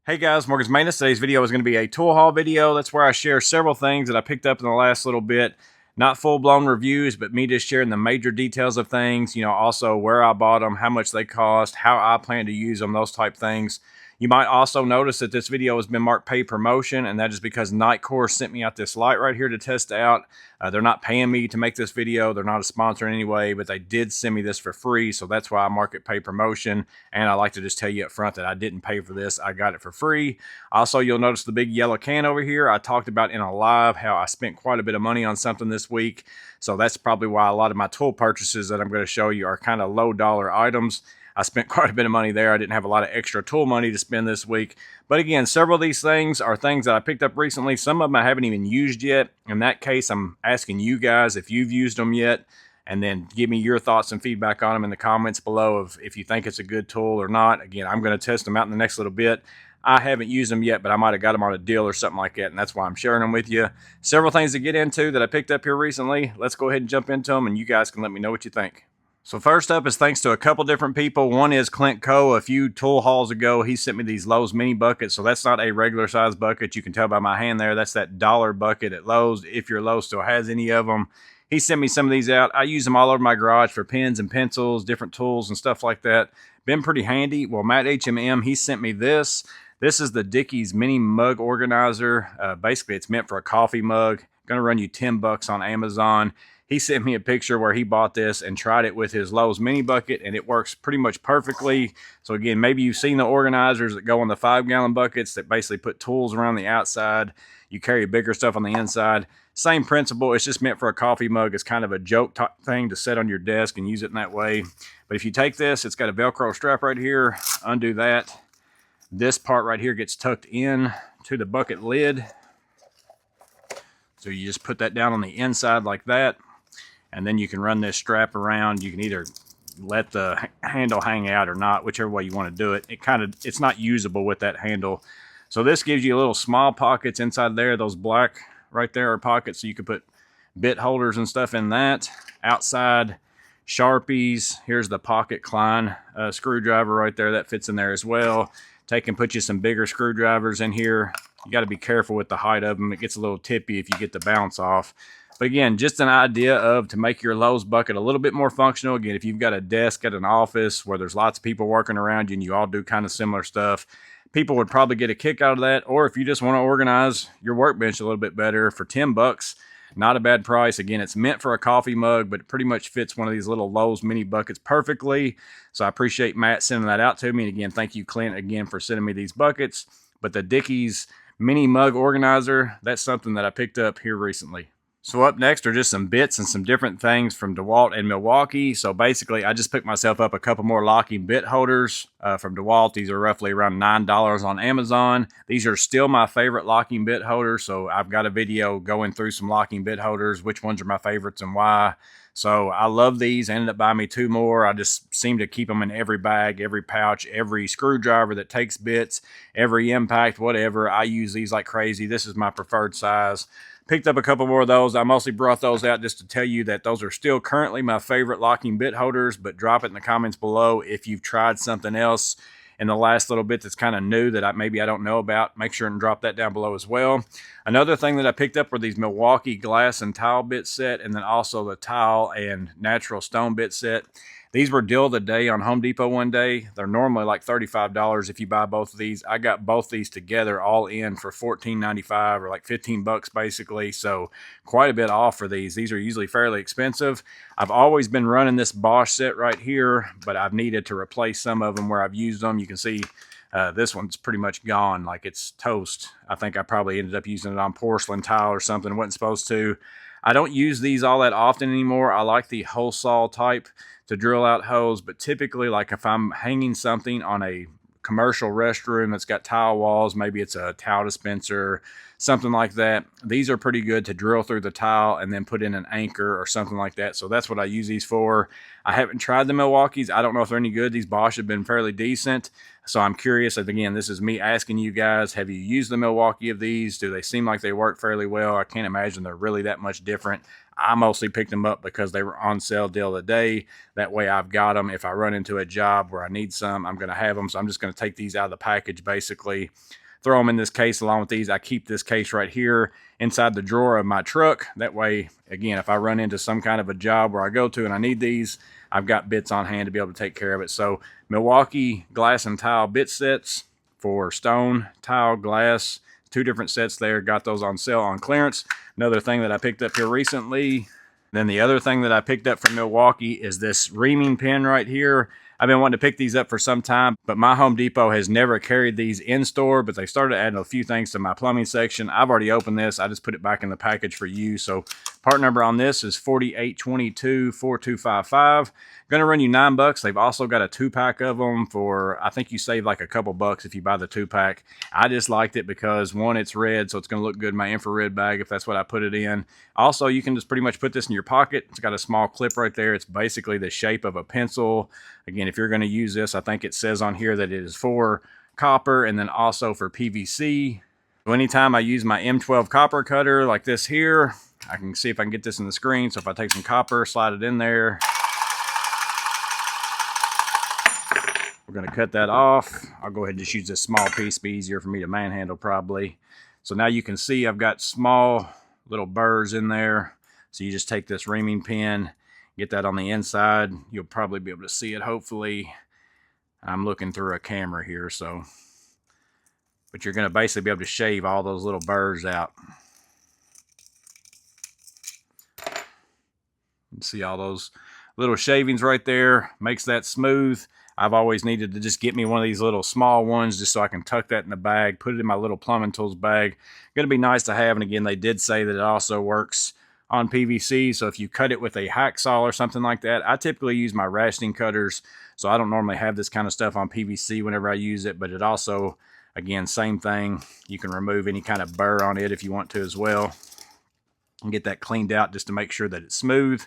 Hey guys, Morgan's Maintenance. Today's video is going to be a tool haul video. That's where I share several things that I picked up in the last little bit. Not full-blown reviews, but me just sharing the major details of things. You know, also where I bought them, how much they cost, how I plan to use them, those type things. You might also notice that this video has been marked paid promotion, and that is because Nightcore sent me out this light right here to test out. They're not paying me to make this video. They're not a sponsor in any way, but they did send me this for free, so that's why I mark it paid promotion. And I like to just tell you up front that I didn't pay for this. I got it for free. Also, you'll notice the big yellow can over here. I talked about in a live how I spent quite a bit of money on something this week, so that's probably why a lot of my tool purchases that I'm going to show you are kind of low dollar items. I spent quite a bit of money there. I didn't have a lot of extra tool money to spend this week. But again, several of these things are things that I picked up recently. Some of them I haven't even used yet. In that case, I'm asking you guys if you've used them yet, and then give me your thoughts and feedback on them in the comments below of if you think it's a good tool or not. Again, I'm going to test them out in the next little bit. I haven't used them yet, but I might have got them on a deal or something like that, and that's why I'm sharing them with you. Several things to get into that I picked up here recently. Let's go ahead and jump into them, and you guys can let me know what you think. So first up is thanks to a couple different people. One is Clint Coe. A few tool hauls ago, he sent me these Lowe's mini buckets. So that's not a regular size bucket. You can tell by my hand there. That's that dollar bucket at Lowe's, if your Lowe's still has any of them. He sent me some of these out. I use them all over my garage for pens and pencils, different tools and stuff like that. Been pretty handy. Well, Matt HMM, he sent me this. This is the Dickies mini mug organizer. Basically, it's meant for a coffee mug. Gonna run you $10 on Amazon. He sent me a picture where he bought this and tried it with his Lowe's mini bucket, and it works pretty much perfectly. So again, maybe you've seen the organizers that go on the 5-gallon buckets that basically put tools around the outside. You carry bigger stuff on the inside. Same principle. It's just meant for a coffee mug. It's kind of a joke type thing to set on your desk and use it in that way. But if you take this, it's got a Velcro strap right here. Undo that. This part right here gets tucked in to the bucket lid. So you just put that down on the inside like that. And then you can run this strap around. You can either let the handle hang out or not, whichever way you want to do it. It's not usable with that handle. So this gives you little small pockets inside there. Those black right there are pockets, so you can put bit holders and stuff in that. Outside, Sharpies. Here's the pocket Klein screwdriver right there. That fits in there as well. Take and put you some bigger screwdrivers in here. You got to be careful with the height of them. It gets a little tippy if you get the bounce off. But again, just an idea of to make your Lowe's bucket a little bit more functional. Again, if you've got a desk at an office where there's lots of people working around you and you all do kind of similar stuff, people would probably get a kick out of that. Or if you just want to organize your workbench a little bit better for $10, not a bad price. Again, it's meant for a coffee mug, but it pretty much fits one of these little Lowe's mini buckets perfectly. So I appreciate Matt sending that out to me. And again, thank you, Clint, again, for sending me these buckets. But the Dickies mini mug organizer, that's something that I picked up here recently. So up next are just some bits and some different things from DeWalt and Milwaukee. So basically, I just picked myself up a couple more locking bit holders from DeWalt. These are roughly around $9 on Amazon. These are still my favorite locking bit holders. So I've got a video going through some locking bit holders, which ones are my favorites and why. So I love these. I ended up buying me 2 more. I just seem to keep them in every bag, every pouch, every screwdriver that takes bits, every impact, whatever. I use these like crazy. This is my preferred size. Picked up a couple more of those. I mostly brought those out just to tell you that those are still currently my favorite locking bit holders, but drop it in the comments below if you've tried something else in the last little bit that's kind of new that maybe I don't know about. Make sure and drop that down below as well. Another thing that I picked up were these Milwaukee glass and tile bit set, and then also the tile and natural stone bit set. These were deal of the day on Home Depot one day. They're normally like $35 if you buy both of these. I got both these together all in for $14.95 or like $15 basically. So quite a bit off for these. These are usually fairly expensive. I've always been running this Bosch set right here, but I've needed to replace some of them where I've used them. You can see this one's pretty much gone, like it's toast. I think I probably ended up using it on porcelain tile or something. Wasn't supposed to. I don't use these all that often anymore. I like the hole saw type to drill out holes, but typically, like if I'm hanging something on a commercial restroom that's got tile walls, maybe it's a towel dispenser, something like that, these are pretty good to drill through the tile and then put in an anchor or something like that. So that's what I use these for. I haven't tried the Milwaukees. I don't know if they're any good. These Bosch have been fairly decent. So I'm curious, and again, this is me asking you guys, have you used the Milwaukee of these? Do they seem like they work fairly well? I can't imagine they're really that much different. I mostly picked them up because they were on sale deal of the day. That way I've got them. If I run into a job where I need some, I'm going to have them. So I'm just going to take these out of the package, basically throw them in this case along with these. I keep this case right here inside the drawer of my truck. That way, again, if I run into some kind of a job where I go to and I need these, I've got bits on hand to be able to take care of it. So Milwaukee glass and tile bit sets for stone, tile, glass, 2 different sets there. Got those on sale on clearance. Another thing that I picked up here recently. Then the other thing that I picked up from Milwaukee is this reaming pin right here. I've been wanting to pick these up for some time, but my Home Depot has never carried these in store, but they started adding a few things to my plumbing section. I've already opened this. I just put it back in the package for you. So part number on this is 48224255. Going to run you $9. They've also got a 2-pack of them for, I think you save like a couple bucks if you buy the 2-pack. I just liked it because, one, it's red, so it's going to look good in my infrared bag if that's what I put it in. Also, you can just pretty much put this in your pocket. It's got a small clip right there. It's basically the shape of a pencil. Again, if you're going to use this, I think it says on here that it is for copper and then also for PVC. So anytime I use my M12 copper cutter like this here, I can see if I can get this in the screen. So if I take some copper, slide it in there, we're going to cut that off. I'll go ahead and just use this small piece. Be easier for me to manhandle probably. So now you can see I've got small little burrs in there. So you just take this reaming pin, get that on the inside. You'll probably be able to see it, hopefully. I'm looking through a camera here, so. But you're going to basically be able to shave all those little burrs out. You can see all those little shavings right there. Makes that smooth. I've always needed to just get me one of these little small ones just so I can tuck that in the bag, put it in my little plumbing tools bag. Going to be nice to have, and again, they did say that it also works on PVC, so if you cut it with a hacksaw or something like that. I typically use my rationing cutters, so I don't normally have this kind of stuff on PVC whenever I use it, but it also, again, same thing. You can remove any kind of burr on it if you want to as well and get that cleaned out just to make sure that it's smooth.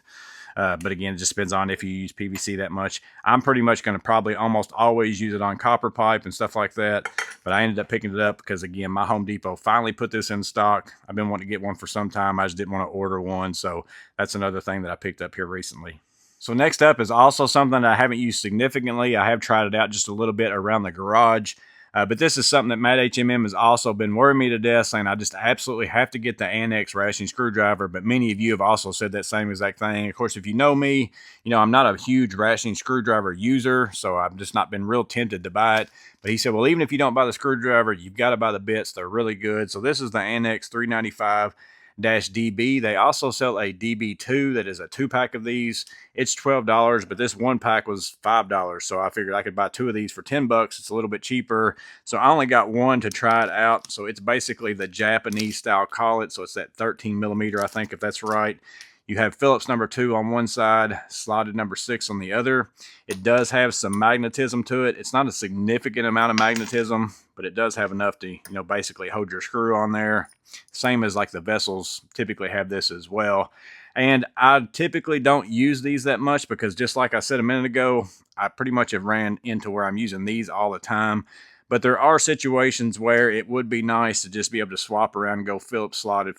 But again, it just depends on if you use PVC that much. I'm pretty much going to probably almost always use it on copper pipe and stuff like that. But I ended up picking it up because, again, my Home Depot finally put this in stock. I've been wanting to get one for some time. I just didn't want to order one. So that's another thing that I picked up here recently. So next up is also something that I haven't used significantly. I have tried it out just a little bit around the garage. But this is something that Matt HMM has also been worrying me to death, saying I just absolutely have to get the Annex rationing screwdriver. But many of you have also said that same exact thing. Of course, if you know me, you know I'm not a huge rationing screwdriver user, so I've just not been real tempted to buy it. But he said, well, even if you don't buy the screwdriver, you've got to buy the bits. They're really good. So this is the Annex 395-DB. They also sell a DB2 that is a 2-pack of these. It's $12, but this 1-pack was $5. So I figured I could buy 2 of these for $10. It's a little bit cheaper. So I only got one to try it out. So it's basically the Japanese style collet. So it's that 13 millimeter, I think, if that's right. You have Phillips number 2 on one side, slotted number 6 on the other. It does have some magnetism to it. It's not a significant amount of magnetism, but it does have enough to, you know, basically hold your screw on there. Same as like the vessels typically have this as well. And I typically don't use these that much because, just like I said a minute ago, I pretty much have ran into where I'm using these all the time. But there are situations where it would be nice to just be able to swap around and go Phillips slotted.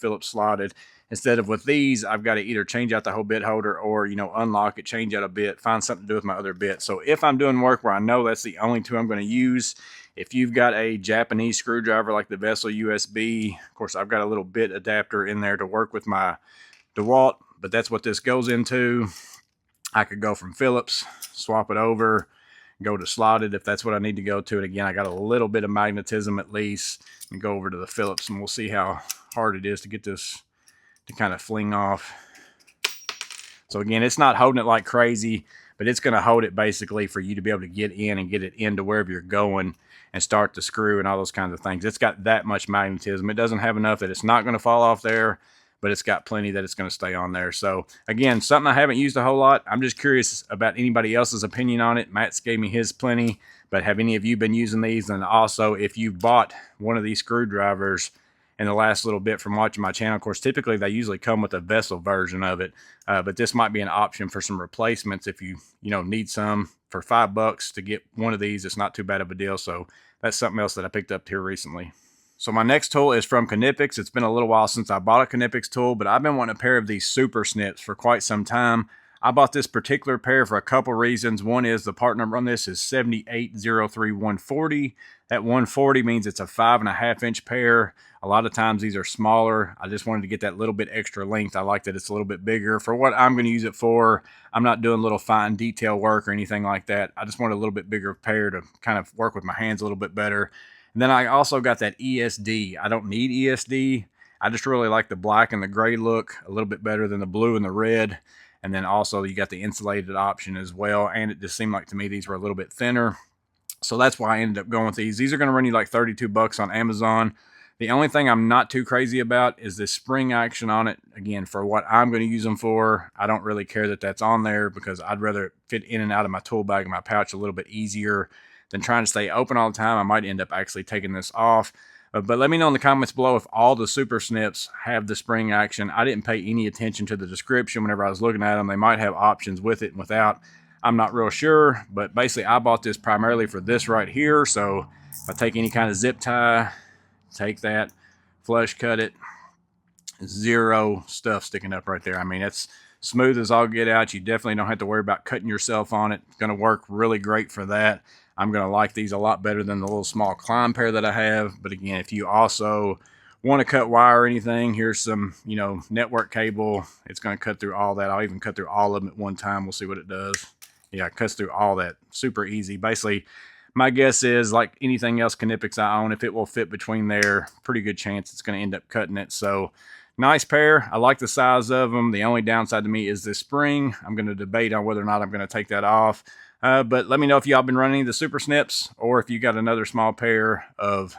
Instead of with these, I've got to either change out the whole bit holder or, you know, unlock it, change out a bit, find something to do with my other bit. So if I'm doing work where I know that's the only 2 I'm going to use, if you've got a Japanese screwdriver like the Vessel USB, of course, I've got a little bit adapter in there to work with my DeWalt, but that's what this goes into. I could go from Phillips, swap it over, go to slotted if that's what I need to go to. And again, I got a little bit of magnetism at least, and go over to the Phillips, and we'll see how hard it is to get this to kind of fling off. So again, it's not holding it like crazy, but it's going to hold it basically for you to be able to get in and get it into wherever you're going and start the screw and all those kinds of things. It's got that much magnetism. It doesn't have enough that it's not going to fall off there, but it's got plenty that it's going to stay on there. So again, something I haven't used a whole lot. I'm just curious about anybody else's opinion on it. Matt's gave me his plenty, but have any of you been using these? And also, if you bought one of these screwdrivers in the last little bit from watching my channel, of course, typically they usually come with a Vessel version of it, but this might be an option for some replacements if you need some. For $5 to get one of these, it's not too bad of a deal. So that's something else that I picked up here recently. So my next tool is from Knipex. It's been a little while since I bought a Knipex tool, but I've been wanting a pair of these super snips for quite some time. I bought this particular pair for a couple reasons. One is the part number on this is 7803140. That 140 means it's a 5.5 inch pair. A lot of times these are smaller. I just wanted to get that little bit extra length. I like that it's a little bit bigger. For what I'm going to use it for, I'm not doing little fine detail work or anything like that. I just want a little bit bigger pair to kind of work with my hands a little bit better. And then I also got that ESD. I don't need ESD. I just really like the black and the gray look a little bit better than the blue and the red. And then also you got the insulated option as well. And it just seemed like to me these were a little bit thinner. So that's why I ended up going with these. These are going to run you like 32 bucks on Amazon. The only thing I'm not too crazy about is this spring action on it. Again, for what I'm going to use them for, I don't really care that that's on there because I'd rather it fit in and out of my tool bag and my pouch a little bit easier than trying to stay open all the time. I might end up actually taking this off. But let me know in the comments below if all the super snips have the spring action. I didn't pay any attention to the description whenever I was looking at them. They might have options with it and without. I'm not real sure, but basically I bought this primarily for this right here. So if I take any kind of zip tie, take that, flush cut it, zero stuff sticking up right there. I mean, it's smooth as all get out. You definitely don't have to worry about cutting yourself on it. It's going to work really great for that. I'm going to like these a lot better than the little small climb pair that I have. But again, if you also want to cut wire or anything, here's some, network cable. It's going to cut through all that. I'll even cut through all of them at one time. We'll see what it does. Yeah, it cuts through all that. Super easy. Basically, my guess is like anything else Knipex I own, if it will fit between there, pretty good chance it's going to end up cutting it. So nice pair. I like the size of them. The only downside to me is this spring. I'm going to debate on whether or not I'm going to take that off. But let me know if y'all been running the super snips or if you got another small pair of,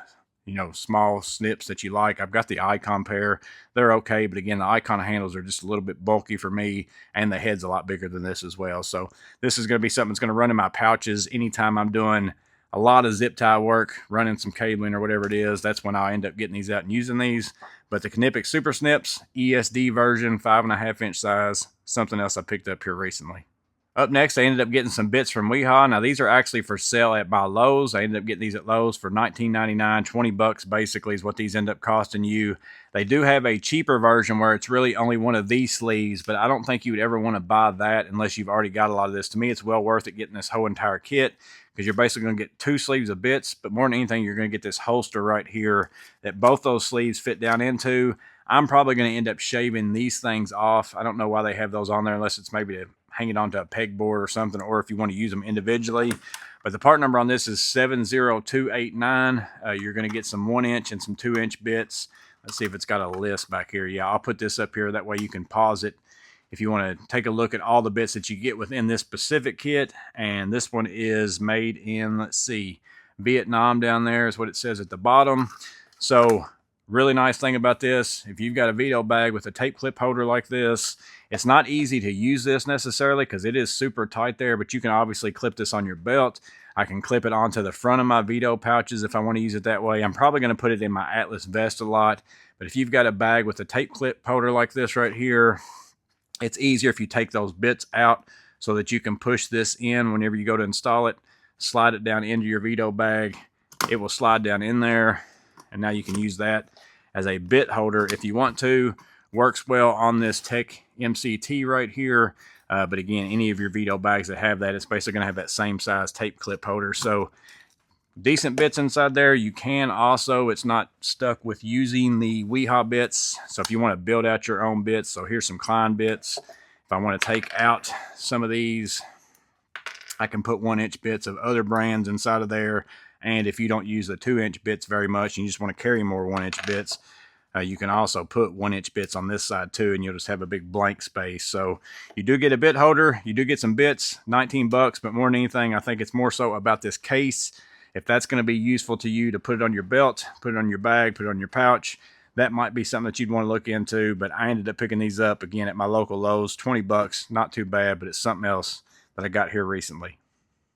small snips that you like. I've got the Icon pair. They're okay. But again, the Icon handles are just a little bit bulky for me and the head's a lot bigger than this as well. So this is going to be something that's going to run in my pouches anytime I'm doing a lot of zip tie work, running some cabling or whatever it is. That's when I end up getting these out and using these. But the Knipex Super Snips, ESD version, 5.5 inch size, something else I picked up here recently. Up next, I ended up getting some bits from Weha. Now, these are actually for sale at my Lowe's. I ended up getting these at Lowe's for $19.99, 20 bucks basically is what these end up costing you. They do have a cheaper version where it's really only one of these sleeves, but I don't think you would ever want to buy that unless you've already got a lot of this. To me, it's well worth it getting this whole entire kit because you're basically going to get 2 sleeves of bits, but more than anything, you're going to get this holster right here that both those sleeves fit down into. I'm probably going to end up shaving these things off. I don't know why they have those on there unless it's maybe to hang it onto a pegboard or something, or if you want to use them individually. But the part number on this is 70289. You're going to get some 1 inch and some 2 inch bits. Let's see if it's got a list back here. Yeah, I'll put this up here. That way you can pause it if you want to take a look at all the bits that you get within this specific kit. And this one is made in, let's see, Vietnam down there is what it says at the bottom. So really nice thing about this, if you've got a veto bag with a tape clip holder like this, it's not easy to use this necessarily because it is super tight there, but you can obviously clip this on your belt. I can clip it onto the front of my veto pouches if I want to use it that way. I'm probably going to put it in my Atlas vest a lot, but if you've got a bag with a tape clip holder like this right here, it's easier if you take those bits out so that you can push this in whenever you go to install it, slide it down into your veto bag. It will slide down in there, and now you can use that as a bit holder if you want to. Works well on this Tech MCT right here. But again, any of your veto bags that have that, it's basically going to have that same size tape clip holder. So decent bits inside there. You can also, it's not stuck with using the Weha bits. So if you want to build out your own bits, so here's some Klein bits. If I want to take out some of these, I can put 1 inch bits of other brands inside of there. And if you don't use the 2 inch bits very much and you just want to carry more 1 inch bits, you can also put 1 inch bits on this side too, and you'll just have a big blank space. So you do get a bit holder, you do get some bits, 19 bucks, but more than anything, I think it's more so about this case. If that's going to be useful to you to put it on your belt, put it on your bag, put it on your pouch, that might be something that you'd want to look into. But I ended up picking these up again at my local Lowe's, 20 bucks, not too bad, but it's something else that I got here recently.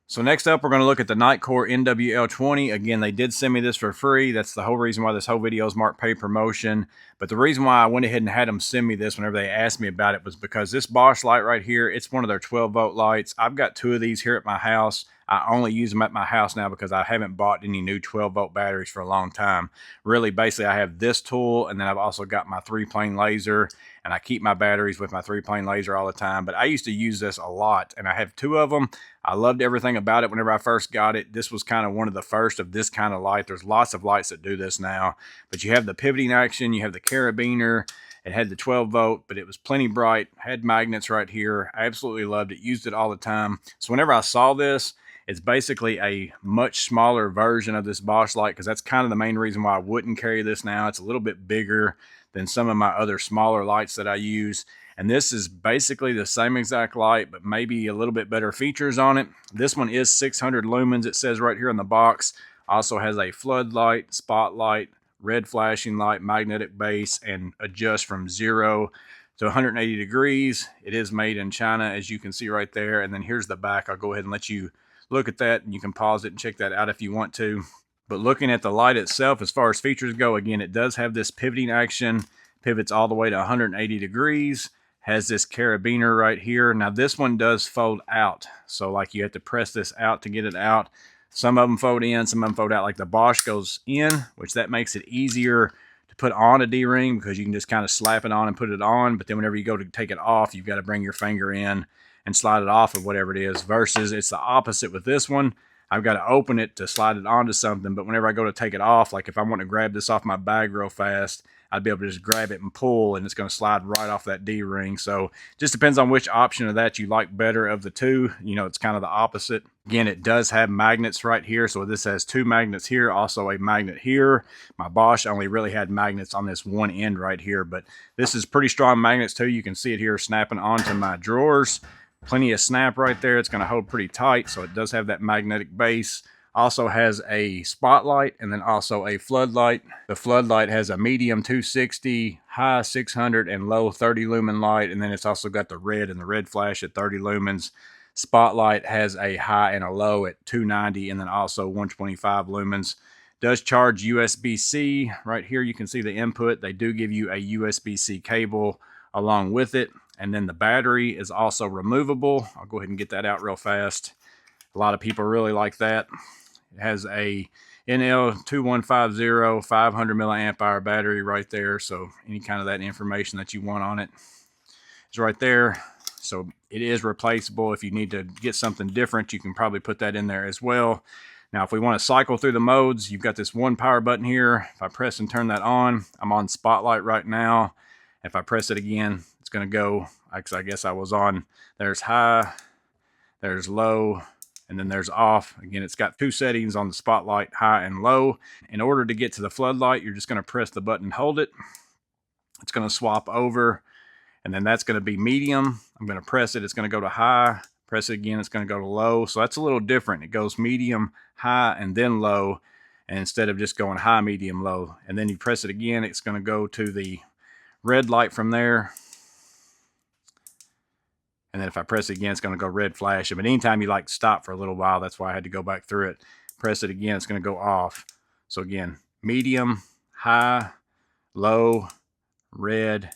So next up, we're going to look at the Nightcore NWL20. Again, they did send me this for free. That's the whole reason why this whole video is marked paid promotion. But the reason why I went ahead and had them send me this whenever they asked me about it was because this Bosch light right here, it's one of their 12-volt lights. I've got 2 of these here at my house. I only use them at my house now because I haven't bought any new 12-volt batteries for a long time. Really, basically, I have this tool, and then I've also got my 3-plane laser, and I keep my batteries with my 3-plane laser all the time. But I used to use this a lot, and I have 2 of them. I loved everything about it whenever I first got it. This was kind of one of the first of this kind of light. There's lots of lights that do this now, but you have the pivoting action, you have the carabiner. It had the 12-volt, but it was plenty bright, had magnets right here. I absolutely loved it, used it all the time. So whenever I saw this, it's basically a much smaller version of this Bosch light, because that's kind of the main reason why I wouldn't carry this now. It's a little bit bigger than some of my other smaller lights that I use. And this is basically the same exact light, but maybe a little bit better features on it. This one is 600 lumens, it says right here on the box. Also has a floodlight, spotlight, red flashing light, magnetic base, and adjust from 0 to 180 degrees. It is made in China, as you can see right there. And then here's the back. I'll go ahead and let you look at that, and you can pause it and check that out if you want to. But looking at the light itself, as far as features go, again, it does have this pivoting action, pivots all the way to 180 degrees, has this carabiner right here. Now this one does fold out, so like you have to press this out to get it out. Some of them fold in, some of them fold out. Like the Bosch goes in, which that makes it easier to put on a D-ring, because you can just kind of slap it on and put it on. But then whenever you go to take it off, you've got to bring your finger in and slide it off of whatever it is, versus it's the opposite with this one. I've got to open it to slide it onto something, but whenever I go to take it off, like if I want to grab this off my bag real fast, I'd be able to just grab it and pull, and it's going to slide right off that D-ring. So just depends on which option of that you like better of the two. You know, it's kind of the opposite. Again, it does have magnets right here. So this has 2 magnets here, also a magnet here. My Bosch only really had magnets on this one end right here, but this is pretty strong magnets too. You can see it here snapping onto my drawers. Plenty of snap right there. It's going to hold pretty tight, so it does have that magnetic base. Also has a spotlight and then also a floodlight. The floodlight has a medium 260, high 600, and low 30 lumen light. And then it's also got the red and the red flash at 30 lumens. Spotlight has a high and a low at 290 and then also 125 lumens. Does charge USB-C. Right here you can see the input. They do give you a USB-C cable along with it. And then the battery is also removable. I'll go ahead and get that out real fast. A lot of people really like that. It has a NL2150 500 milliamp hour battery right there. So any kind of that information that you want on it is right there. So it is replaceable. If you need to get something different, you can probably put that in there as well. Now, if we want to cycle through the modes, you've got this one power button here. If I press and turn that on, I'm on spotlight right now. If I press it again, it's going to go, I guess I was on, there's high, there's low, and then there's off. Again, it's got 2 settings on the spotlight, high and low. In order to get to the floodlight, you're just going to press the button, hold it. It's going to swap over, and then that's going to be medium. I'm going to press it, it's going to go to high. Press it again, it's going to go to low. So that's a little different. It goes medium, high, and then low, and instead of just going high, medium, low. And then you press it again, it's going to go to the red light from there. And then if I press it again, it's going to go red flash. But anytime you like stop for a little while, that's why I had to go back through it. Press it again, it's going to go off. So again, medium, high, low, red,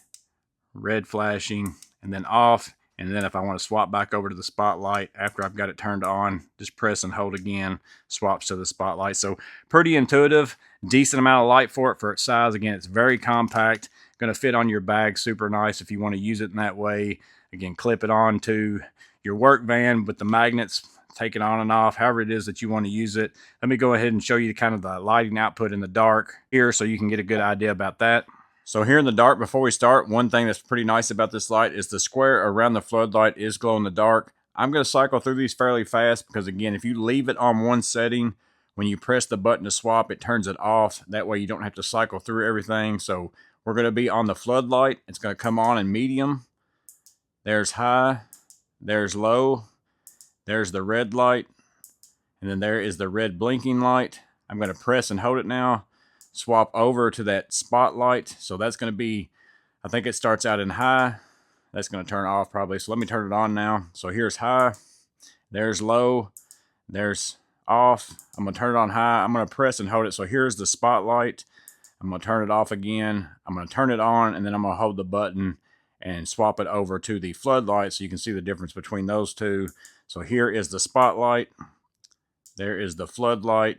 red flashing, and then off. And then if I want to swap back over to the spotlight after I've got it turned on, just press and hold again, swaps to the spotlight. So pretty intuitive, decent amount of light for it for its size. Again, it's very compact, going to fit on your bag super nice if you want to use it in that way. Again, clip it on to your work van with the magnets, take it on and off, however it is that you want to use it. Let me go ahead and show you kind of the lighting output in the dark here so you can get a good idea about that. So here in the dark, before we start, one thing that's pretty nice about this light is the square around the floodlight is glow in the dark. I'm going to cycle through these fairly fast because, again, if you leave it on one setting, when you press the button to swap, it turns it off. That way you don't have to cycle through everything. So we're going to be on the floodlight. It's going to come on in medium. There's high, there's low, there's the red light, and then there is the red blinking light. I'm going to press and hold it now, swap over to that spotlight. So that's going to be, I think it starts out in high. That's going to turn off probably. So let me turn it on now. So here's high, there's low, there's off. I'm going to turn it on high. I'm going to press and hold it. So here's the spotlight. I'm going to turn it off again. I'm going to turn it on, and then I'm going to hold the button and swap it over to the floodlight so you can see the difference between those two. So here is the spotlight. There is the floodlight.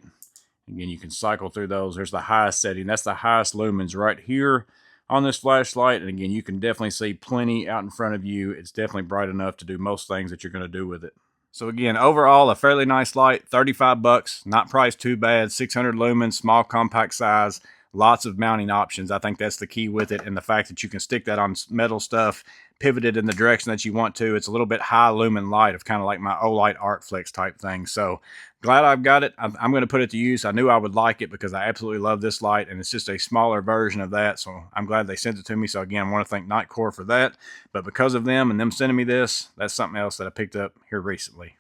Again, you can cycle through those. There's the highest setting. That's the highest lumens right here on this flashlight. And again, you can definitely see plenty out in front of you. It's definitely bright enough to do most things that you're going to do with it. So again, overall, a fairly nice light, 35 bucks, not priced too bad, 600 lumens, small compact size, lots of mounting options. I think that's the key with it, and the fact that you can stick that on metal stuff, pivot it in the direction that you want to. It's a little bit high lumen light of kind of like my Olight Artflex type thing. So glad I've got it. I'm going to put it to use. I knew I would like it because I absolutely love this light, and it's just a smaller version of that. So I'm glad they sent it to me. So again, I want to thank Nightcore for that. But because of them and them sending me this, that's something else that I picked up here recently.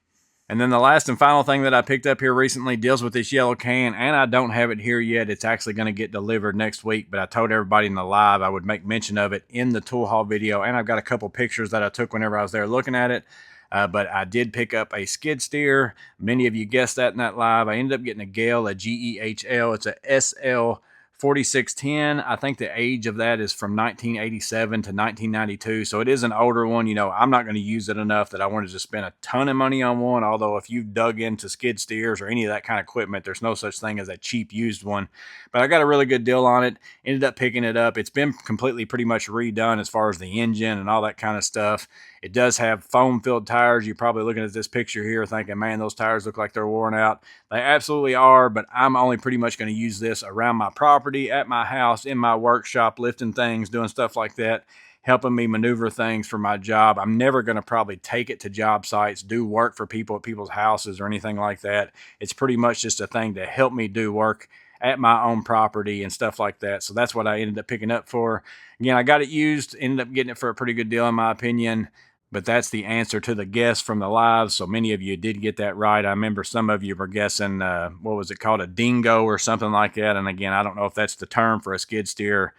And then the last and final thing that I picked up here recently deals with this yellow can, and I don't have it here yet. It's actually going to get delivered next week, but I told everybody in the live I would make mention of it in the tool haul video, and I've got a couple pictures that I took whenever I was there looking at it. But I did pick up a skid steer. Many of you guessed that in that live. I ended up getting a Gale, a GEHL. It's a SL 4610. I think the age of that is from 1987 to 1992. So it is an older one. You know, I'm not going to use it enough that I wanted to spend a ton of money on one. Although if you've dug into skid steers or any of that kind of equipment, there's no such thing as a cheap used one. But I got a really good deal on it. Ended up picking it up. It's been completely pretty much redone as far as the engine and all that kind of stuff. It does have foam-filled tires. You're probably looking at this picture here thinking, man, those tires look like they're worn out. They absolutely are, but I'm only pretty much going to use this around my property, at my house, in my workshop, lifting things, doing stuff like that, helping me maneuver things for my job. I'm never going to probably take it to job sites, do work for people at people's houses or anything like that. It's pretty much just a thing to help me do work at my own property and stuff like that. So that's what I ended up picking up for. Again, I got it used, ended up getting it for a pretty good deal in my opinion. But that's the answer to the guess from the live. So many of you did get that right. I remember some of you were guessing, what was it called, a dingo or something like that. And again, I don't know if that's the term for a skid steer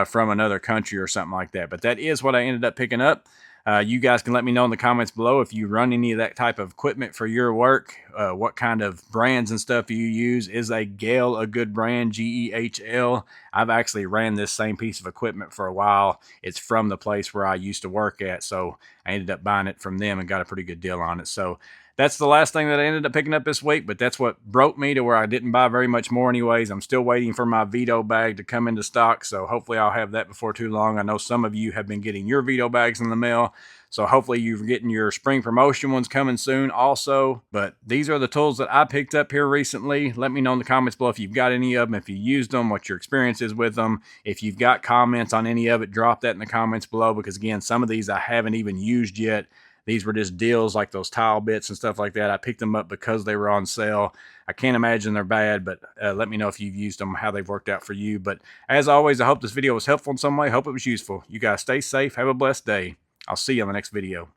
from another country or something like that. But that is what I ended up picking up. You guys can let me know in the comments below if you run any of that type of equipment for your work, what kind of brands and stuff you use. Is a Gale a good brand, GEHL? I've actually ran this same piece of equipment for a while. It's from the place where I used to work at, so I ended up buying it from them and got a pretty good deal on it. So that's the last thing that I ended up picking up this week, but that's what broke me to where I didn't buy very much more anyways. I'm still waiting for my Veto bag to come into stock, so hopefully I'll have that before too long. I know some of you have been getting your Veto bags in the mail, so hopefully you're getting your spring promotion ones coming soon also. But these are the tools that I picked up here recently. Let me know in the comments below if you've got any of them, if you used them, what your experience is with them. If you've got comments on any of it, drop that in the comments below, because again, some of these I haven't even used yet. These were just deals like those tile bits and stuff like that. I picked them up because they were on sale. I can't imagine they're bad, but let me know if you've used them, how they've worked out for you. But as always, I hope this video was helpful in some way. Hope it was useful. You guys stay safe. Have a blessed day. I'll see you on the next video.